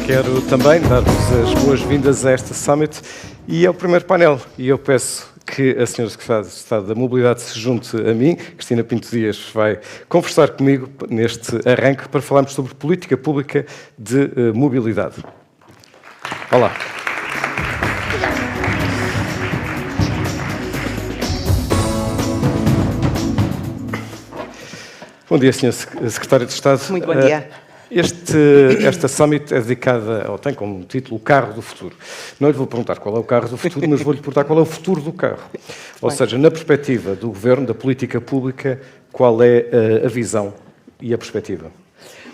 Quero também dar-vos as boas-vindas a esta Summit e ao primeiro painel. E eu peço que a Sra. Secretária de Estado da Mobilidade se junte a mim. Cristina Pinto Dias vai conversar comigo neste arranque para falarmos sobre política pública de mobilidade. Olá. Bom dia, Sra. Secretária de Estado. Muito bom dia. Esta Summit é dedicada, ou tem como título, o carro do futuro. Não lhe vou perguntar qual é o carro do futuro, mas vou-lhe perguntar qual é o futuro do carro. Ou seja, na perspectiva do Governo, da política pública, qual é a visão e a perspectiva?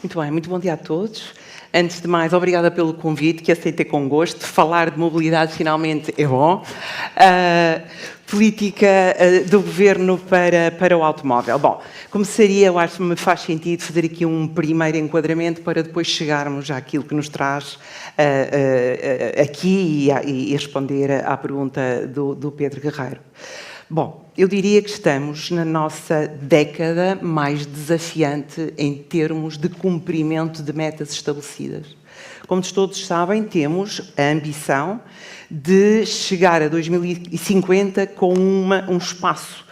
Muito bem, muito bom dia a todos. Antes de mais, obrigada pelo convite, que aceitei com gosto. Falar de mobilidade finalmente é bom. Política do Governo para o automóvel. Bom, começaria, eu acho que me faz sentido fazer aqui um primeiro enquadramento para depois chegarmos àquilo que nos traz aqui e responder à pergunta do Pedro Guerreiro. Bom, eu diria que estamos na nossa década mais desafiante em termos de cumprimento de metas estabelecidas. Como todos sabem, temos a ambição de chegar a 2050 com um espaço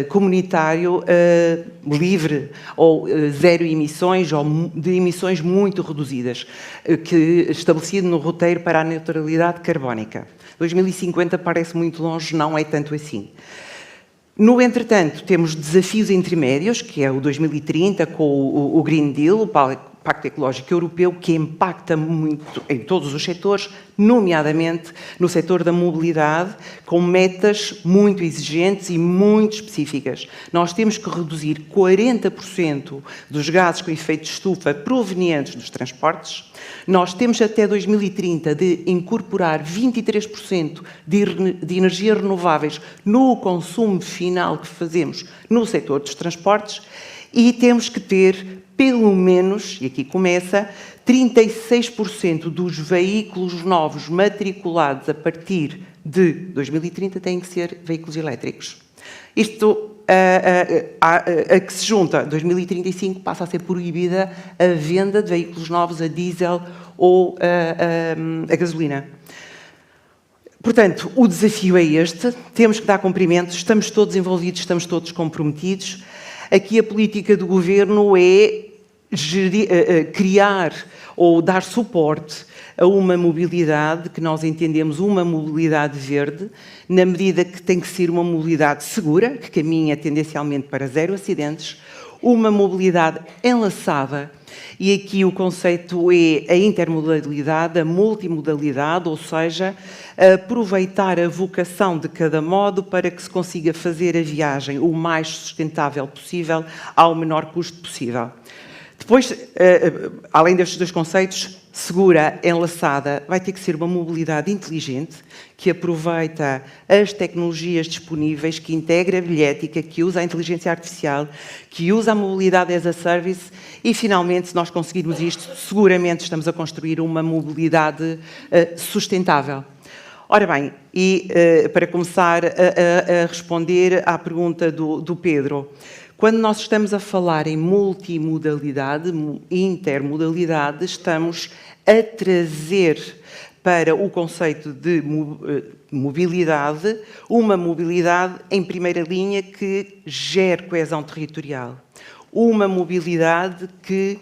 comunitário livre ou zero emissões ou de emissões muito reduzidas, estabelecido no roteiro para a neutralidade carbónica. 2050 parece muito longe, não é tanto assim. No entretanto, temos desafios intermédios, que é o 2030 com o Green Deal, o Pacto Ecológico Europeu, que impacta muito em todos os setores, nomeadamente no setor da mobilidade, com metas muito exigentes e muito específicas. Nós temos que reduzir 40% dos gases com efeito de estufa provenientes dos transportes. Nós temos até 2030 de incorporar 23% de energias renováveis no consumo final que fazemos no setor dos transportes e temos que ter pelo menos, e aqui começa, 36% dos veículos novos matriculados a partir de 2030 têm que ser veículos elétricos. Isto a que se junta, 2035 passa a ser proibida a venda de veículos novos a diesel ou a gasolina. Portanto, o desafio é este, temos que dar cumprimento, estamos todos envolvidos, estamos todos comprometidos. Aqui a política do Governo é criar ou dar suporte a uma mobilidade que nós entendemos uma mobilidade verde, na medida que tem que ser uma mobilidade segura, que caminha tendencialmente para zero acidentes, uma mobilidade enlaçada, e aqui o conceito é a intermodalidade, a multimodalidade, ou seja, aproveitar a vocação de cada modo para que se consiga fazer a viagem o mais sustentável possível, ao menor custo possível. Depois, além destes dois conceitos, segura, enlaçada, vai ter que ser uma mobilidade inteligente, que aproveita as tecnologias disponíveis, que integra a bilhética, que usa a inteligência artificial, que usa a mobilidade as a service e, finalmente, se nós conseguirmos isto, seguramente estamos a construir uma mobilidade sustentável. Ora bem, e para começar a responder à pergunta do Pedro, quando nós estamos a falar em multimodalidade, intermodalidade, estamos a trazer para o conceito de mobilidade, uma mobilidade em primeira linha que gere coesão territorial. Uma mobilidade que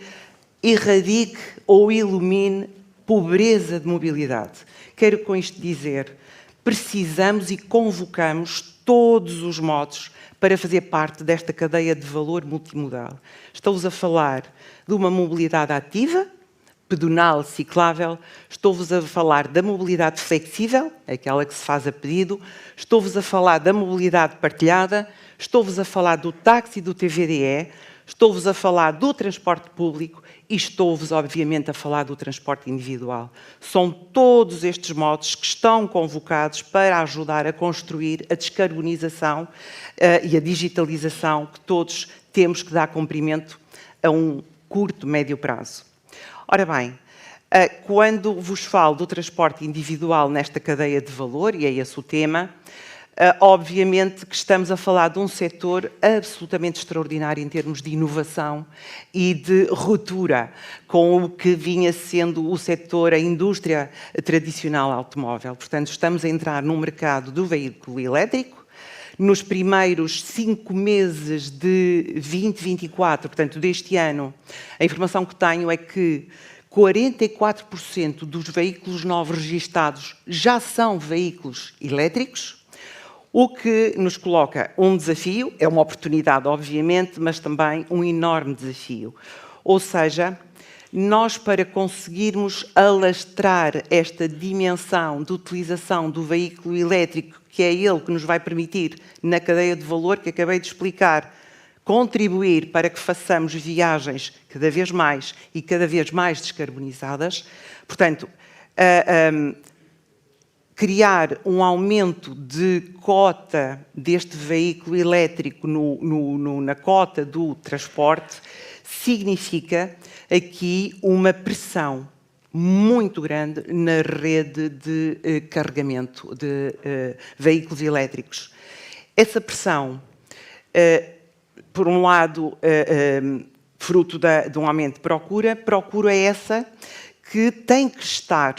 erradique ou elimine pobreza de mobilidade. Quero com isto dizer, precisamos e convocamos todos os modos para fazer parte desta cadeia de valor multimodal. Estou-vos a falar de uma mobilidade ativa, pedonal, ciclável, estou-vos a falar da mobilidade flexível, aquela que se faz a pedido, estou-vos a falar da mobilidade partilhada, estou-vos a falar do táxi e do TVDE, estou-vos a falar do transporte público e estou-vos, obviamente, a falar do transporte individual. São todos estes modos que estão convocados para ajudar a construir a descarbonização e a digitalização que todos temos que dar cumprimento a um curto, médio prazo. Ora bem, quando vos falo do transporte individual nesta cadeia de valor, e é esse o tema, Obviamente que estamos a falar de um setor absolutamente extraordinário em termos de inovação e de ruptura com o que vinha sendo o setor, a indústria tradicional automóvel. Portanto, estamos a entrar num mercado do veículo elétrico. Nos primeiros 5 meses de 2024, portanto, deste ano, a informação que tenho é que 44% dos veículos novos registados já são veículos elétricos, o que nos coloca um desafio, é uma oportunidade, obviamente, mas também um enorme desafio. Ou seja, nós, para conseguirmos alastrar esta dimensão de utilização do veículo elétrico, que é ele que nos vai permitir, na cadeia de valor que acabei de explicar, contribuir para que façamos viagens cada vez mais e cada vez mais descarbonizadas, portanto, criar um aumento de cota deste veículo elétrico na cota do transporte significa aqui uma pressão muito grande na rede de carregamento de veículos elétricos. Essa pressão, por um lado, fruto de um aumento de procura é essa que tem que estar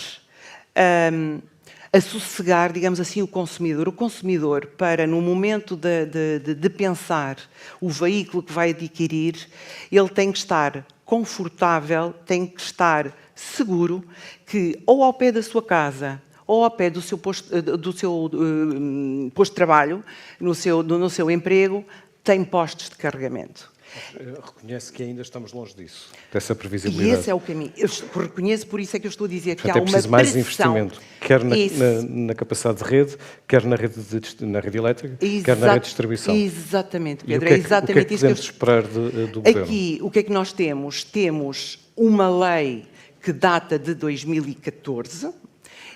a sossegar, digamos assim, o consumidor. O consumidor, para no momento de pensar o veículo que vai adquirir, ele tem que estar confortável, tem que estar seguro que ou ao pé da sua casa ou ao pé do seu posto de trabalho, no seu emprego, tem postos de carregamento. Reconhece que ainda estamos longe disso, dessa previsibilidade. E esse é o caminho. Eu reconheço, por isso é que eu estou a dizer que há uma preciso mais investimento, quer na capacidade de rede, quer na rede elétrica, quer na rede de distribuição. Exatamente, Pedro. É exatamente isso que podemos esperar do governo? Aqui, o que é que nós temos? Temos uma lei que data de 2014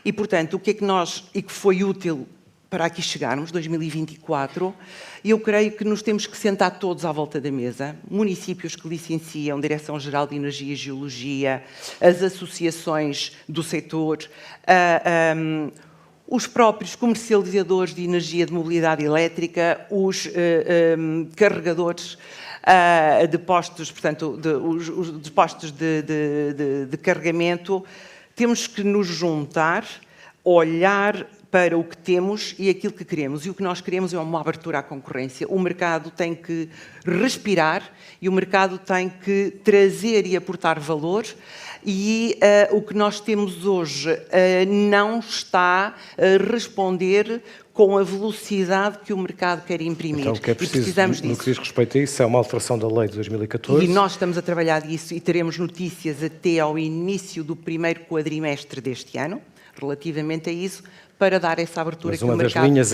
e, portanto, o que é que e que foi útil para aqui chegarmos, 2024, e eu creio que nos temos que sentar todos à volta da mesa, municípios que licenciam, Direção-Geral de Energia e Geologia, as associações do setor, os próprios comercializadores de energia de mobilidade elétrica, os carregadores de postos, portanto, os postos de carregamento. Temos que nos juntar, olhar para o que temos e aquilo que queremos. E o que nós queremos é uma abertura à concorrência. O mercado tem que respirar e o mercado tem que trazer e aportar valor. E o que nós temos hoje não está a responder com a velocidade que o mercado quer imprimir. Então, o que é preciso, e precisamos disso. No que diz respeito a isso, é uma alteração da lei de 2014. E nós estamos a trabalhar disso e teremos notícias até ao início do primeiro quadrimestre deste ano, relativamente a isso, para dar essa abertura que o mercado... Mas uma das linhas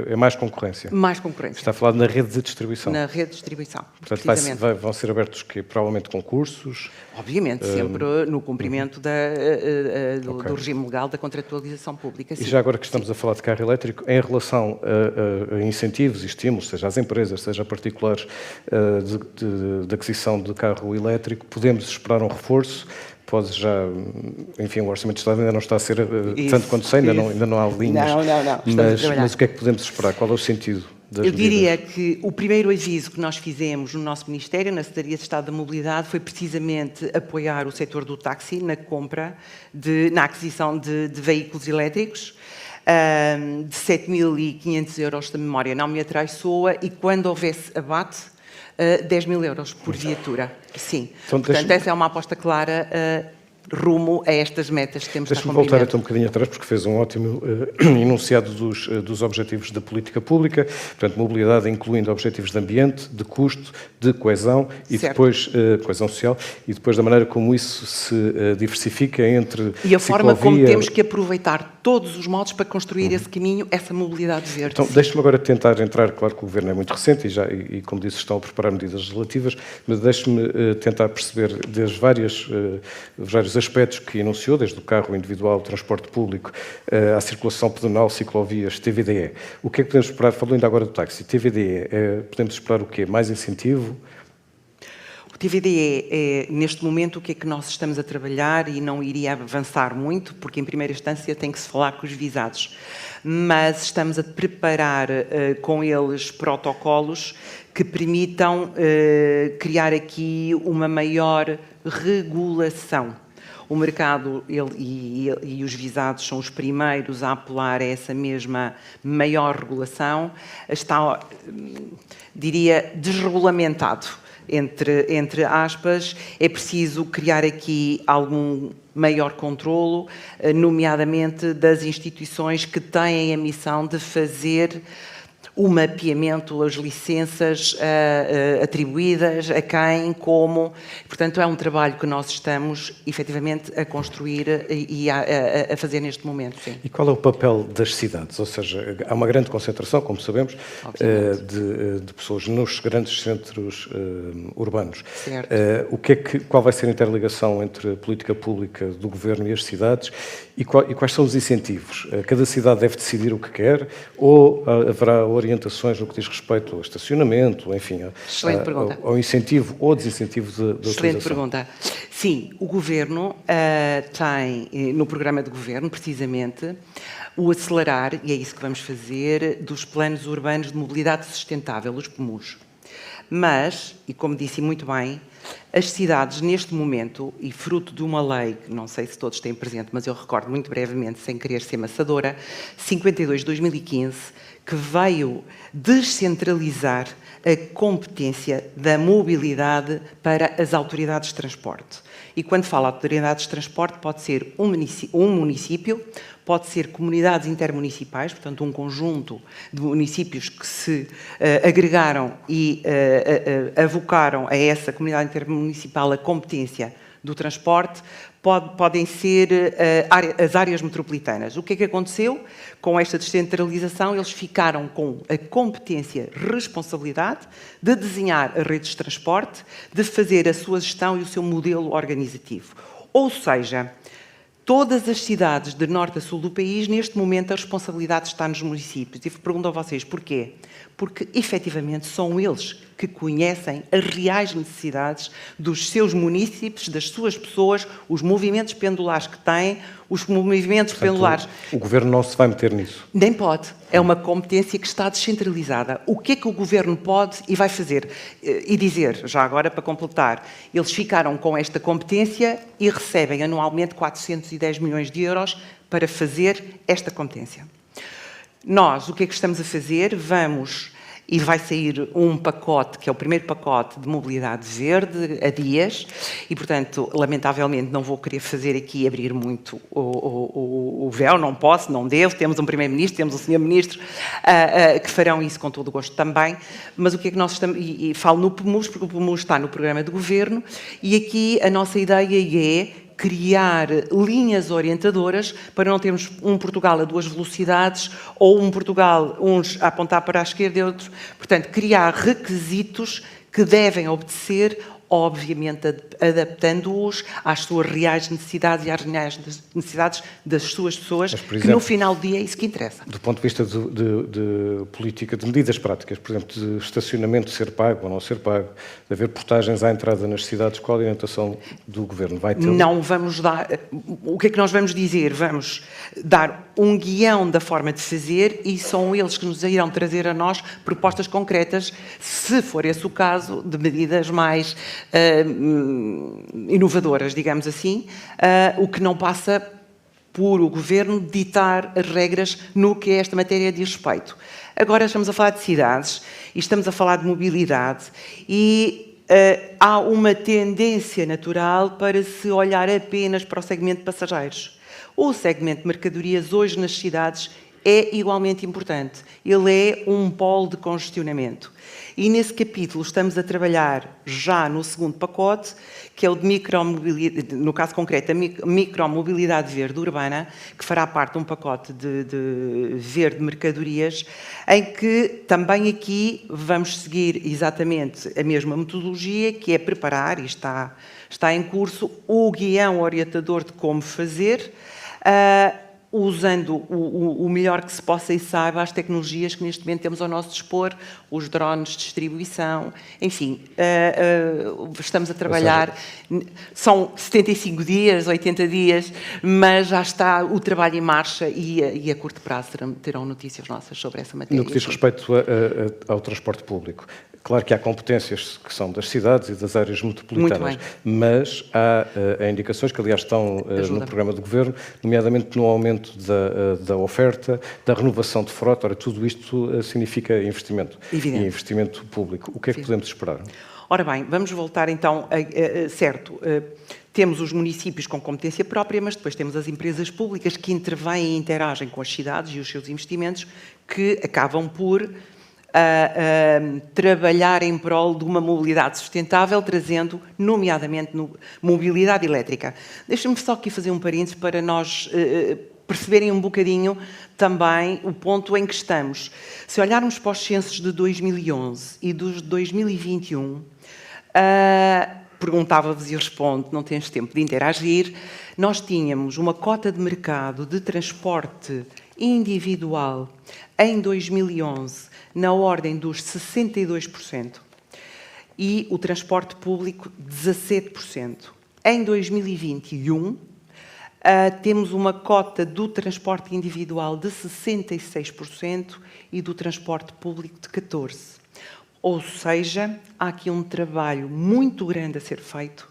é mais concorrência. Mais concorrência. Está a falar na rede de distribuição. Na rede de distribuição, portanto, vão ser abertos provavelmente concursos? Obviamente, sempre no cumprimento do regime legal da contratualização pública. Sim. E já agora que estamos a falar de carro elétrico, em relação a incentivos e estímulos, seja às empresas, seja a particulares, de aquisição de carro elétrico, podemos esperar um reforço? Pode já, enfim, o Orçamento de Estado ainda não está a ser tanto quanto sei, ainda não há linhas. Não. Mas o que é que podemos esperar? Qual é o sentido das medidas? Eu diria que o primeiro aviso que nós fizemos no nosso Ministério, na Secretaria de Estado da Mobilidade, foi precisamente apoiar o setor do táxi na compra, na aquisição de veículos elétricos, de 7.500 euros de memória não me atraiçoa, e quando houvesse abate, 10.000 euros por viatura. Sim. Então, portanto, essa é uma aposta clara rumo a estas metas que temos para cumprir. Deixe-me voltar então um bocadinho atrás, porque fez um ótimo enunciado dos objetivos da política pública, portanto, mobilidade incluindo objetivos de ambiente, de custo, de coesão e depois coesão social, e depois da maneira como isso se diversifica entre e a forma como temos que aproveitar todos os modos para construir esse caminho, essa mobilidade verde. Então, deixe-me agora tentar entrar, claro que o Governo é muito recente e como disse, estão a preparar medidas legislativas, mas deixe-me tentar perceber desde vários aspectos que enunciou, desde o carro individual, o transporte público, à circulação pedonal, ciclovias, TVDE. O que é que podemos esperar? Falou ainda agora do táxi. TVDE, podemos esperar o quê? Mais incentivo? O TVDE é, neste momento, o que é que nós estamos a trabalhar e não iria avançar muito, porque em primeira instância tem que se falar com os visados. mas estamos a preparar com eles protocolos que permitam criar aqui uma maior regulação. O mercado e os visados são os primeiros a apelar a essa mesma maior regulação. Está, diria, desregulamentado, entre aspas. É preciso criar aqui algum maior controlo, nomeadamente das instituições que têm a missão de fazer o mapeamento, as licenças atribuídas a quem, como. Portanto, é um trabalho que nós estamos, efetivamente, a construir e a fazer neste momento. Sim. E qual é o papel das cidades? Ou seja, há uma grande concentração, como sabemos, de pessoas nos grandes centros urbanos. Certo. Qual vai ser a interligação entre a política pública do Governo e as cidades e quais são os incentivos? Cada cidade deve decidir o que quer ou haverá orientações no que diz respeito ao estacionamento, enfim, ao incentivo ou desincentivo da utilização? Excelente pergunta. Sim, o Governo tem, no programa de Governo, precisamente, o acelerar, e é isso que vamos fazer, dos planos urbanos de mobilidade sustentável, os PMUs. Mas, e como disse muito bem, as cidades, neste momento, e fruto de uma lei, que não sei se todos têm presente, mas eu recordo muito brevemente, sem querer ser maçadora, 52 de 2015, que veio descentralizar a competência da mobilidade para as autoridades de transporte. E quando falo autoridades de transporte, pode ser um município, pode ser comunidades intermunicipais, portanto, um conjunto de municípios que se agregaram e avocaram a essa comunidade intermunicipal a competência do transporte, podem ser as áreas metropolitanas. O que é que aconteceu? Com esta descentralização, eles ficaram com a competência, responsabilidade de desenhar as redes de transporte, de fazer a sua gestão e o seu modelo organizativo. Ou seja, todas as cidades de norte a sul do país, neste momento, a responsabilidade está nos municípios. E pergunto a vocês porquê? Porque, efetivamente, são eles que conhecem as reais necessidades dos seus municípios, das suas pessoas, os movimentos pendulares que têm, os movimentos pendulares. O Governo não se vai meter nisso? Nem pode. É uma competência que está descentralizada. O que é que o Governo pode e vai fazer? E dizer, já agora para completar, eles ficaram com esta competência e recebem anualmente 410 milhões de euros para fazer esta competência. Nós, o que é que estamos a fazer? E vai sair um pacote, que é o primeiro pacote de mobilidade verde, a dias, e, portanto, lamentavelmente não vou querer fazer aqui, abrir muito o véu, não posso, não devo, temos um Primeiro-Ministro, temos um Sr. Ministro, que farão isso com todo o gosto também, mas o que é que nós estamos, e falo no PMUS, porque o PMUS está no programa de Governo, e aqui a nossa ideia é criar linhas orientadoras para não termos um Portugal a duas velocidades ou um Portugal, uns a apontar para a esquerda e outros. Portanto, criar requisitos que devem obedecer, obviamente adaptando-os às suas reais necessidades e às reais necessidades das suas pessoas, mas, exemplo, que no final do dia é isso que interessa. Do ponto de vista de política, de medidas práticas, por exemplo, de estacionamento ser pago ou não ser pago, de haver portagens à entrada nas cidades, qual a orientação do Governo vai ter? Não vamos dar... O que é que nós vamos dizer? Vamos dar um guião da forma de fazer e são eles que nos irão trazer a nós propostas concretas, se for esse o caso, de medidas mais inovadoras, digamos assim, o que não passa por o Governo ditar as regras no que esta matéria diz respeito. Agora estamos a falar de cidades e estamos a falar de mobilidade e há uma tendência natural para se olhar apenas para o segmento de passageiros. O segmento de mercadorias hoje nas cidades é igualmente importante. Ele é um polo de congestionamento. E nesse capítulo estamos a trabalhar já no segundo pacote, que é o de micromobilidade, no caso concreto, a micromobilidade verde urbana, que fará parte de um pacote de verde mercadorias, em que também aqui vamos seguir exatamente a mesma metodologia, que é preparar, e está em curso, o guião orientador de como fazer, usando o melhor que se possa e saiba as tecnologias que neste momento temos ao nosso dispor, os drones de distribuição, enfim, estamos a trabalhar, são 75 dias, 80 dias, mas já está o trabalho em marcha e a curto prazo terão notícias nossas sobre essa matéria. No que diz respeito ao transporte público, claro que há competências que são das cidades e das áreas metropolitanas, mas há indicações que, aliás, estão no programa do Governo, nomeadamente no aumento da oferta, da renovação de frota. Ora, tudo isto significa investimento. Evidente. E investimento público. O que é que podemos esperar? Ora bem, vamos voltar então certo, temos os municípios com competência própria, mas depois temos as empresas públicas que intervêm e interagem com as cidades e os seus investimentos, que acabam por trabalhar em prol de uma mobilidade sustentável, trazendo, nomeadamente, mobilidade elétrica. Deixa-me só aqui fazer um parênteses para nós perceberem um bocadinho também o ponto em que estamos. Se olharmos para os censos de 2011 e dos de 2021, perguntava-vos e eu respondo, não tens tempo de interagir, nós tínhamos uma cota de mercado de transporte individual em 2011 na ordem dos 62% e o transporte público 17%. Em 2021, temos uma cota do transporte individual de 66% e do transporte público de 14%. Ou seja, há aqui um trabalho muito grande a ser feito.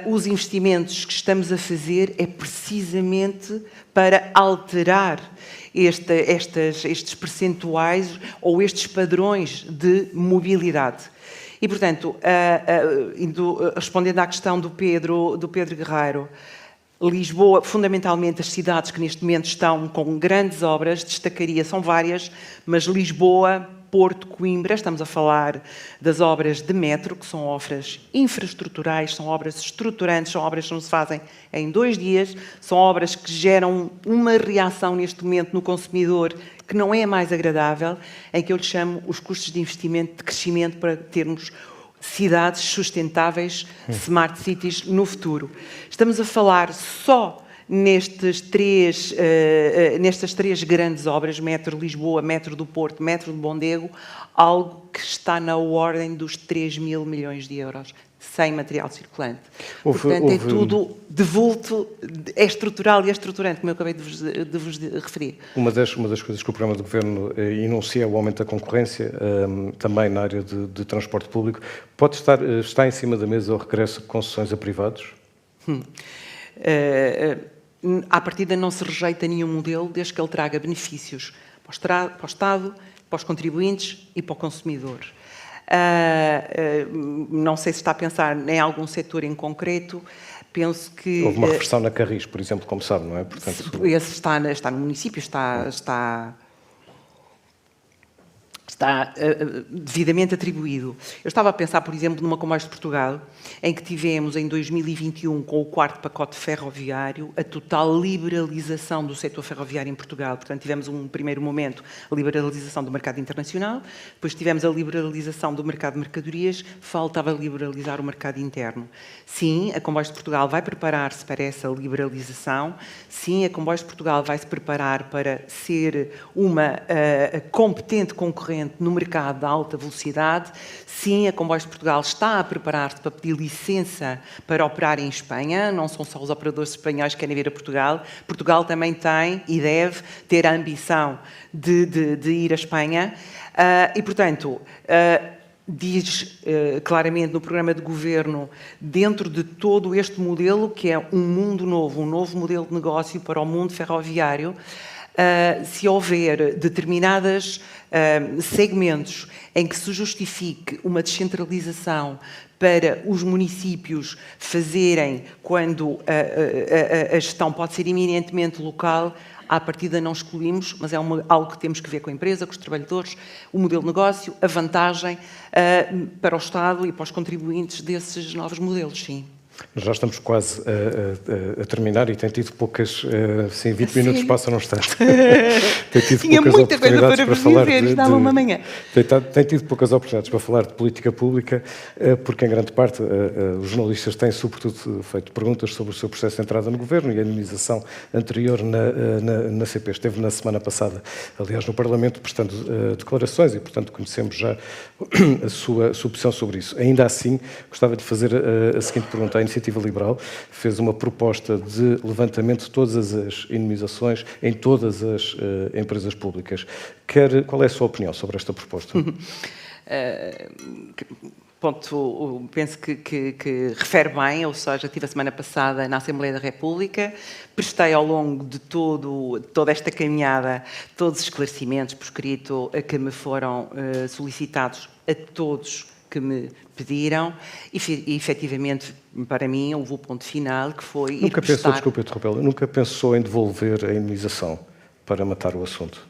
Os investimentos que estamos a fazer é precisamente para alterar estes percentuais ou estes padrões de mobilidade. E, portanto, respondendo à questão do Pedro Guerreiro, Lisboa, fundamentalmente as cidades que neste momento estão com grandes obras, destacaria, são várias, mas Lisboa, Porto, Coimbra, estamos a falar das obras de metro, que são obras infraestruturais, são obras estruturantes, são obras que não se fazem em 2 dias, são obras que geram uma reação neste momento no consumidor que não é mais agradável, em que eu lhe chamo os custos de investimento de crescimento para termos cidades sustentáveis, smart cities, no futuro. Estamos a falar só nestas três grandes obras, Metro Lisboa, Metro do Porto, Metro de Mondego, algo que está na ordem dos 3 mil milhões de euros, sem material circulante. Portanto, é tudo de vulto, é estrutural e é estruturante, como eu acabei de vos referir. Uma das coisas que o programa do Governo enuncia é o aumento da concorrência, também na área de transporte público. Pode estar em cima da mesa o regresso de concessões a privados? À partida não se rejeita nenhum modelo, desde que ele traga benefícios para o Estado, para os contribuintes e para o consumidor. Não sei se está a pensar em algum setor em concreto, penso que... Houve uma reversão na Carris, por exemplo, como sabe, não é? Portanto, esse está no município, está devidamente atribuído. Eu estava a pensar, por exemplo, numa Comboios de Portugal, em que tivemos em 2021, com o 4º pacote ferroviário, a total liberalização do setor ferroviário em Portugal. Portanto, tivemos um primeiro momento, a liberalização do mercado internacional, depois tivemos a liberalização do mercado de mercadorias, faltava liberalizar o mercado interno. Sim, a Comboios de Portugal vai preparar-se para essa liberalização, sim, a Comboios de Portugal vai se preparar para ser uma competente concorrente no mercado da alta velocidade. Sim, a Comboios de Portugal está a preparar-se para pedir licença para operar em Espanha. Não são só os operadores espanhóis que querem vir a Portugal. Portugal também tem e deve ter a ambição de ir à Espanha. E, portanto, diz claramente no programa de governo, dentro de todo este modelo, que é um mundo novo, um novo modelo de negócio para o mundo ferroviário, se houver determinados segmentos em que se justifique uma descentralização para os municípios fazerem quando a gestão pode ser eminentemente local, à partida não excluímos, mas é algo que temos que ver com a empresa, com os trabalhadores, o modelo de negócio, a vantagem para o Estado e para os contribuintes desses novos modelos, sim. Já estamos quase a terminar e tem tido poucas... sim, 20 minutos sério? passam num instante. Tem tido Tinha poucas muita coisa oportunidades para falar dizer, dava uma manhã. Tem tido poucas oportunidades para falar de política pública, porque em grande parte os jornalistas têm sobretudo feito perguntas sobre o seu processo de entrada no governo e a indemnização anterior na CP. Esteve na semana passada, aliás, no Parlamento, prestando declarações e, portanto, conhecemos já a sua opção sobre isso. Ainda assim, gostava de fazer a seguinte pergunta. A Iniciativa Liberal fez uma proposta de levantamento de todas as indemnizações em todas as empresas públicas. Qual é a sua opinião sobre esta proposta? Penso que refere bem, ou seja, estive a semana passada na Assembleia da República, prestei ao longo de toda esta caminhada todos os esclarecimentos por escrito que me foram solicitados a todos que me pediram e efetivamente, para mim, houve o ponto final que foi ir prestar... Desculpe interrompê-lo, nunca pensou em devolver a indemnização para matar o assunto?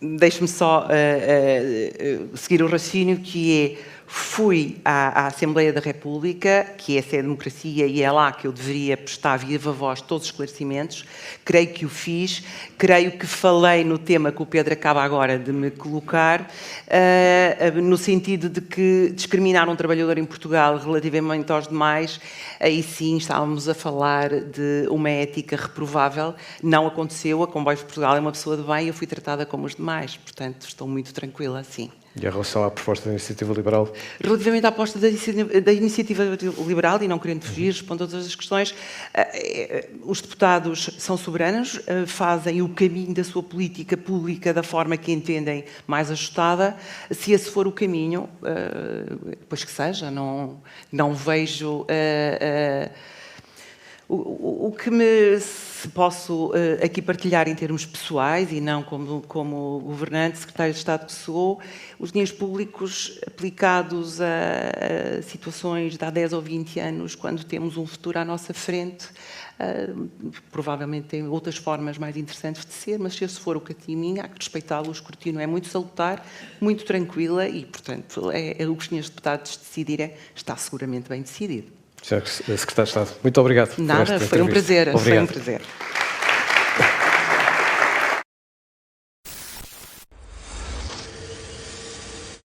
Deixe-me só seguir o raciocínio, que é: fui à Assembleia da República, que essa é a democracia e é lá que eu deveria prestar viva voz todos os esclarecimentos. Creio que o fiz, creio que falei no tema que o Pedro acaba agora de me colocar, no sentido de que discriminar um trabalhador em Portugal relativamente aos demais, aí sim estávamos a falar de uma ética reprovável. Não aconteceu, a Comboios de Portugal é uma pessoa de bem e eu fui tratada como os demais, portanto estou muito tranquila, sim. E em relação à proposta da Iniciativa Liberal? Relativamente à proposta da Iniciativa Liberal, e não querendo fugir, respondo a todas as questões, os deputados são soberanos, fazem o caminho da sua política pública da forma que entendem mais ajustada. Se esse for o caminho, pois que seja, não vejo... O que se posso aqui partilhar em termos pessoais e não como governante, secretário de Estado que sou, os dinheiros públicos aplicados a situações de há 10 ou 20 anos, quando temos um futuro à nossa frente, provavelmente tem outras formas mais interessantes de ser, mas se esse for o caminho, há que respeitá-lo. O escrutínio é muito salutar, muito tranquila e, portanto, o que os senhores deputados decidirem está seguramente bem decidido. Sr. Secretário de Estado, muito obrigado. Nada, foi um prazer. Foi um prazer.